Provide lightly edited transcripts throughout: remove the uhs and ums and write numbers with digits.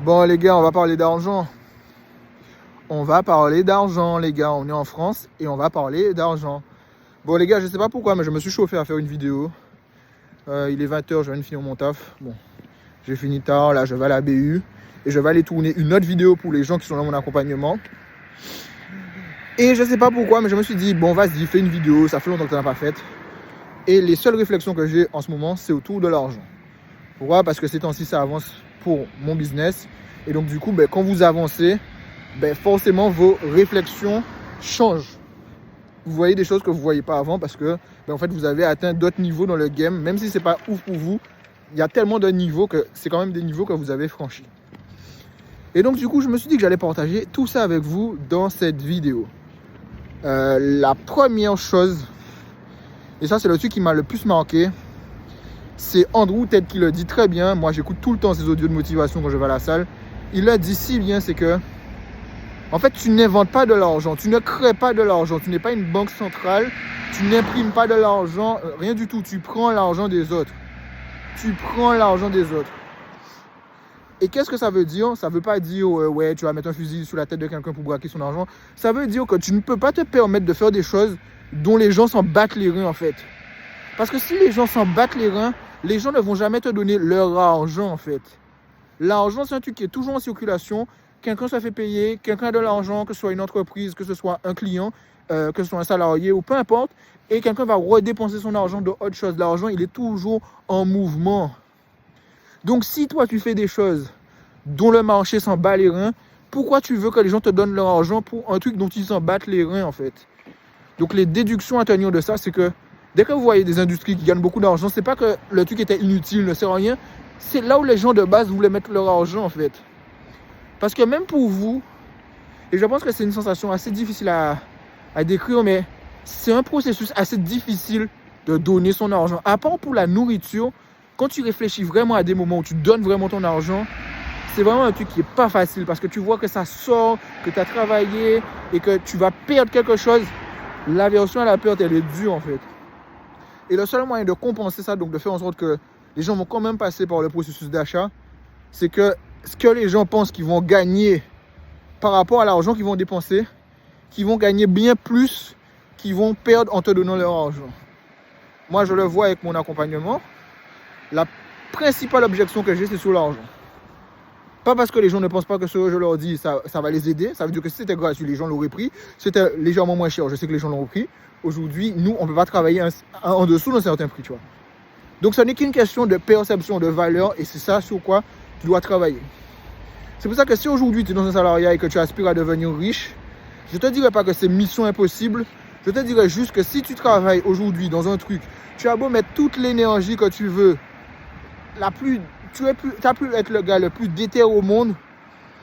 Bon les gars, on va parler d'argent. On va parler d'argent les gars, on est en France et on va parler d'argent. Bon les gars, je sais pas pourquoi, mais je me suis chauffé à faire une vidéo. Il est 20h, je viens de finir mon taf. Bon, j'ai fini tard, là je vais à la BU. Et je vais aller tourner une autre vidéo pour les gens qui sont dans mon accompagnement. Et je sais pas pourquoi, mais je me suis dit, bon vas-y, fais une vidéo, ça fait longtemps que tu n'en as pas faite. Et les seules réflexions que j'ai en ce moment, c'est autour de l'argent. Pourquoi? Parce que ces temps-ci, ça avance pour mon business. Et donc du coup, quand vous avancez, forcément vos réflexions changent. Vous voyez des choses que vous ne voyez pas avant parce que en fait, vous avez atteint d'autres niveaux dans le game. Même si ce n'est pas ouf pour vous, il y a tellement de niveaux que c'est quand même des niveaux que vous avez franchis. Et donc du coup, je me suis dit que j'allais partager tout ça avec vous dans cette vidéo. La première chose, et ça c'est le truc qui m'a le plus marqué, c'est Andrew Tate qui le dit très bien. Moi j'écoute tout le temps ses audios de motivation quand je vais à la salle. Il le dit si bien, c'est que en fait tu n'inventes pas de l'argent, tu ne crées pas de l'argent, tu n'es pas une banque centrale, tu n'imprimes pas de l'argent, rien du tout, tu prends l'argent des autres. Tu prends l'argent des autres. Et qu'est-ce que ça veut dire? Ça ne veut pas dire ouais, tu vas mettre un fusil sur la tête de quelqu'un pour braquer son argent. Ça veut dire que tu ne peux pas te permettre de faire des choses dont les gens s'en battent les reins en fait. Parce que si les gens s'en battent les reins, les gens ne vont jamais te donner leur argent en fait. L'argent, c'est un truc qui est toujours en circulation. Quelqu'un se fait payer, quelqu'un a de l'argent, que ce soit une entreprise, que ce soit un client, que ce soit un salarié ou peu importe. Et quelqu'un va redépenser son argent dans autre chose. L'argent, il est toujours en mouvement. Donc si toi tu fais des choses dont le marché s'en bat les reins, pourquoi tu veux que les gens te donnent leur argent pour un truc dont ils s'en battent les reins en fait? Donc les déductions à tenir de ça, c'est que dès que vous voyez des industries qui gagnent beaucoup d'argent, c'est pas que le truc était inutile, ne sert à rien, c'est là où les gens de base voulaient mettre leur argent en fait. Parce que même pour vous, et je pense que c'est une sensation assez difficile à décrire, mais c'est un processus assez difficile de donner son argent. À part pour la nourriture, quand tu réfléchis vraiment à des moments où tu donnes vraiment ton argent, c'est vraiment un truc qui n'est pas facile parce que tu vois que ça sort, que tu as travaillé et que tu vas perdre quelque chose. L'aversion à la perte, elle est dure en fait. Et le seul moyen de compenser ça, donc de faire en sorte que les gens vont quand même passer par le processus d'achat, c'est que ce que les gens pensent qu'ils vont gagner par rapport à l'argent qu'ils vont dépenser, qu'ils vont gagner bien plus qu'ils vont perdre en te donnant leur argent. Moi, je le vois avec mon accompagnement. La principale objection que j'ai, c'est sur l'argent. Pas parce que les gens ne pensent pas que ce que je leur dis, ça va les aider. Ça veut dire que si c'était gratuit, les gens l'auraient pris. Si c'était légèrement moins cher, je sais que les gens l'auraient pris. Aujourd'hui, nous, on ne peut pas travailler en dessous d'un certain prix, tu vois. Donc, ce n'est qu'une question de perception de valeur et c'est ça sur quoi tu dois travailler. C'est pour ça que si aujourd'hui, tu es dans un salariat et que tu aspires à devenir riche, je ne te dirais pas que c'est mission impossible. Je te dirais juste que si tu travailles aujourd'hui dans un truc, tu as beau mettre toute l'énergie que tu veux, tu as pu être le gars le plus déter au monde.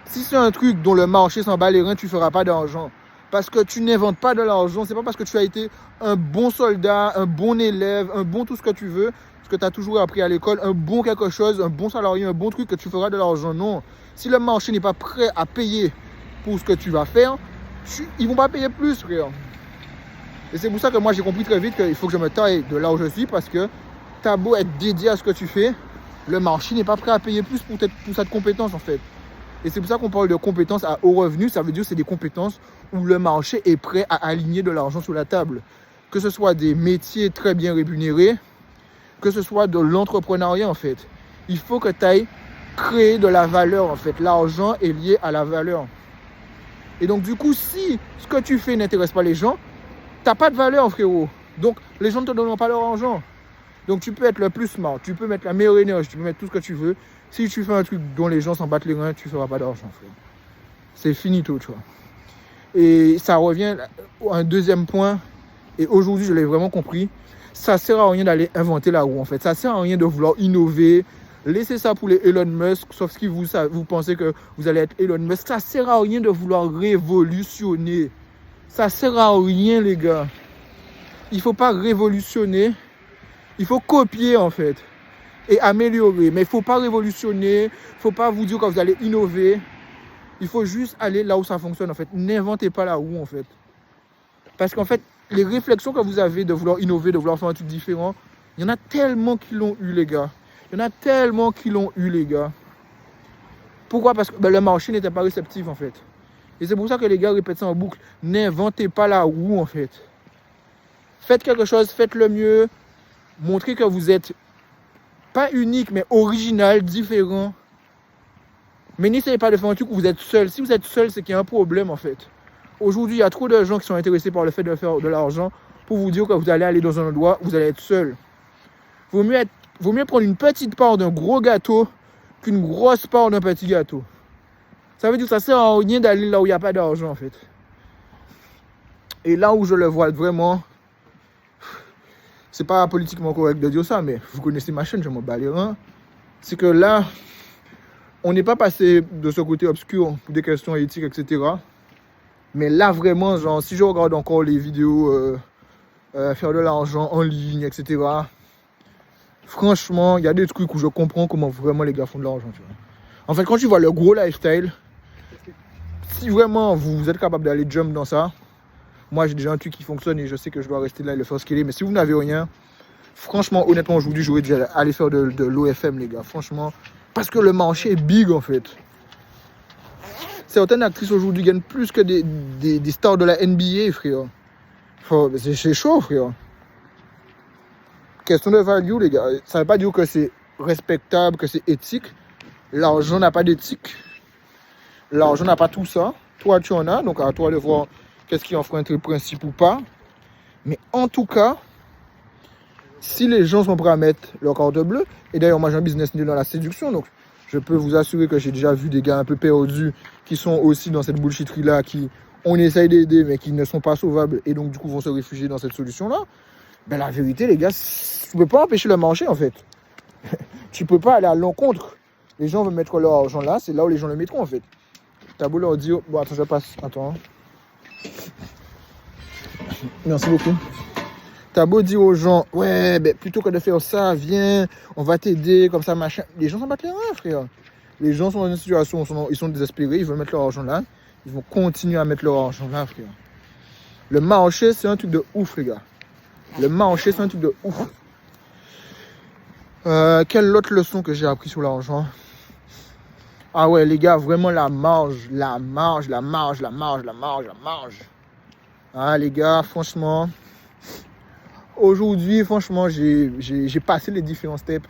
Si c'est un truc dont le marché s'en bat les reins, tu ne feras pas d'argent. Parce que tu n'inventes pas de l'argent. C'est pas parce que tu as été un bon soldat, un bon élève, un bon tout ce que tu veux, ce que tu as toujours appris à l'école, un bon quelque chose, un bon salarié, un bon truc que tu feras de l'argent. Non. Si le marché n'est pas prêt à payer pour ce que tu vas faire, ils ne vont pas payer plus, frère. Et c'est pour ça que moi j'ai compris très vite qu'il faut que je me taille de là où je suis parce que tu as beau être dédié à ce que tu fais, le marché n'est pas prêt à payer plus pour cette compétence en fait. Et c'est pour ça qu'on parle de compétences à haut revenu. Ça veut dire que c'est des compétences où le marché est prêt à aligner de l'argent sur la table. Que ce soit des métiers très bien rémunérés, que ce soit de l'entrepreneuriat en fait. Il faut que tu ailles créer de la valeur en fait. L'argent est lié à la valeur. Et donc du coup, si ce que tu fais n'intéresse pas les gens, tu n'as pas de valeur frérot. Donc les gens ne te donneront pas leur argent. Donc tu peux être le plus smart, tu peux mettre la meilleure énergie, tu peux mettre tout ce que tu veux. Si tu fais un truc dont les gens s'en battent les reins, tu ne feras pas d'argent, frère. C'est finito, tu vois. Et ça revient à un deuxième point. Et aujourd'hui, je l'ai vraiment compris. Ça ne sert à rien d'aller inventer la roue, en fait. Ça ne sert à rien de vouloir innover. Laissez ça pour les Elon Musk, sauf si vous pensez que vous allez être Elon Musk. Ça ne sert à rien de vouloir révolutionner. Ça ne sert à rien, les gars. Il ne faut pas révolutionner. Il faut copier, en fait. Et améliorer. Mais il ne faut pas révolutionner. Il ne faut pas vous dire que vous allez innover. Il faut juste aller là où ça fonctionne, en fait. N'inventez pas la roue, en fait. Parce qu'en fait, les réflexions que vous avez de vouloir innover, de vouloir faire un truc différent, il y en a tellement qui l'ont eu, les gars. Il y en a tellement qui l'ont eu, les gars. Pourquoi? Parce que ben, le marché n'était pas réceptif en fait. Et c'est pour ça que les gars répètent ça en boucle. N'inventez pas la roue en fait. Faites quelque chose, faites-le mieux. Montrez que vous êtes pas unique, mais original, différent. Mais n'essayez pas de faire un truc où vous êtes seul. Si vous êtes seul, c'est qu'il y a un problème en fait. Aujourd'hui, il y a trop de gens qui sont intéressés par le fait de faire de l'argent pour vous dire que vous allez aller dans un endroit où vous allez être seul. Vaut mieux prendre une petite part d'un gros gâteau qu'une grosse part d'un petit gâteau. Ça veut dire que ça sert à rien d'aller là où il n'y a pas d'argent en fait. Et là où je le vois vraiment, c'est pas politiquement correct de dire ça, mais vous connaissez ma chaîne, je m'en bats les reins. C'est que là, on n'est pas passé de ce côté obscur pour des questions éthiques, etc. Mais là, vraiment, genre, si je regarde encore les vidéos faire de l'argent en ligne, etc. Franchement, il y a des trucs où je comprends comment vraiment les gars font de l'argent. En fait, quand tu vois le gros lifestyle, si vraiment vous êtes capable d'aller jump dans ça, moi j'ai déjà un truc qui fonctionne et je sais que je dois rester là et le faire scaler. Mais si vous n'avez rien, franchement, honnêtement, aujourd'hui, j'aurais dû aller faire de l'OFM, les gars. Franchement, parce que le marché est big en fait. Certaines actrices aujourd'hui gagnent plus que des stars de la NBA, frère. C'est chaud, frère. Question de value, les gars. Ça ne veut pas dire que c'est respectable, que c'est éthique. L'argent n'a pas d'éthique. L'argent n'a pas tout ça. Toi, tu en as. Donc, à toi de voir qu'est-ce qui enfreint le principe ou pas. Mais en tout cas, si les gens sont prêts à mettre leur carte bleue, et d'ailleurs, moi, j'ai un business dans la séduction. Donc, je peux vous assurer que j'ai déjà vu des gars un peu perdus qui sont aussi dans cette bullshitterie-là, qui on essaye d'aider, mais qui ne sont pas sauvables et donc, du coup, vont se réfugier dans cette solution-là. Ben, la vérité, les gars, tu ne peux pas empêcher le marché, en fait. Tu ne peux pas aller à l'encontre. Les gens veulent mettre leur argent là, c'est là où les gens le mettront, en fait. T'as beau leur dire... Bon, attends, je passe. Attends. Merci beaucoup. T'as beau dire aux gens, ouais, ben, plutôt que de faire ça, viens, on va t'aider, comme ça, machin. Les gens s'en battent les reins, frère. Les gens sont dans une situation, ils sont désespérés, ils veulent mettre leur argent là. Ils vont continuer à mettre leur argent là, frère. Le marché, c'est un truc de ouf, les gars. Le marché, c'est un truc de ouf. Quelle autre leçon que j'ai appris sur l'argent? Ah ouais, les gars, vraiment la marge. Ah, les gars, franchement, aujourd'hui, franchement, j'ai passé les différents steps.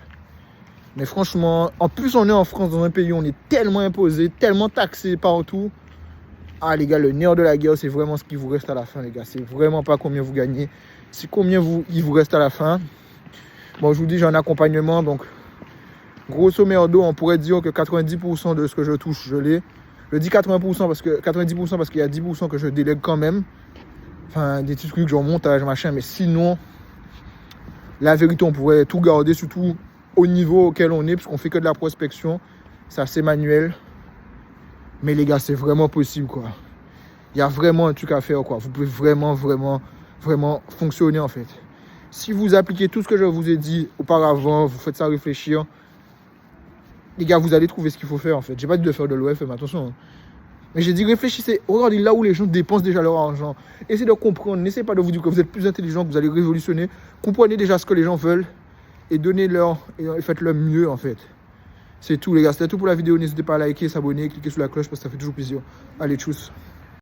Mais franchement, en plus, on est en France, dans un pays où on est tellement imposé, tellement taxé partout. Ah, les gars, le nerf de la guerre, c'est vraiment ce qui vous reste à la fin, les gars. C'est vraiment pas combien vous gagnez. C'est combien il vous reste à la fin. Bon, je vous dis, j'ai un accompagnement, donc grosso merdo, on pourrait dire que 90% de ce que je touche, je l'ai. Je dis 90% parce qu'il y a 10% que je délègue quand même. Enfin, des petits trucs genre montage, machin, mais sinon, la vérité, on pourrait tout garder, surtout au niveau auquel on est, parce qu'on fait que de la prospection. C'est assez manuel. Mais les gars, c'est vraiment possible, quoi. Il y a vraiment un truc à faire, quoi. Vous pouvez vraiment fonctionner, en fait. Si vous appliquez tout ce que je vous ai dit auparavant, vous faites ça réfléchir, les gars, vous allez trouver ce qu'il faut faire, en fait. J'ai pas dit de faire de l'OFM, attention. Hein. Mais j'ai dit réfléchissez. Regardez là où les gens dépensent déjà leur argent. Essayez de comprendre. N'essayez pas de vous dire que vous êtes plus intelligent, que vous allez révolutionner. Comprenez déjà ce que les gens veulent et donnez-leur et faites-le mieux, en fait. C'est tout, les gars. C'était tout pour la vidéo. N'hésitez pas à liker, s'abonner, cliquer sur la cloche parce que ça fait toujours plaisir. Allez, tchuss.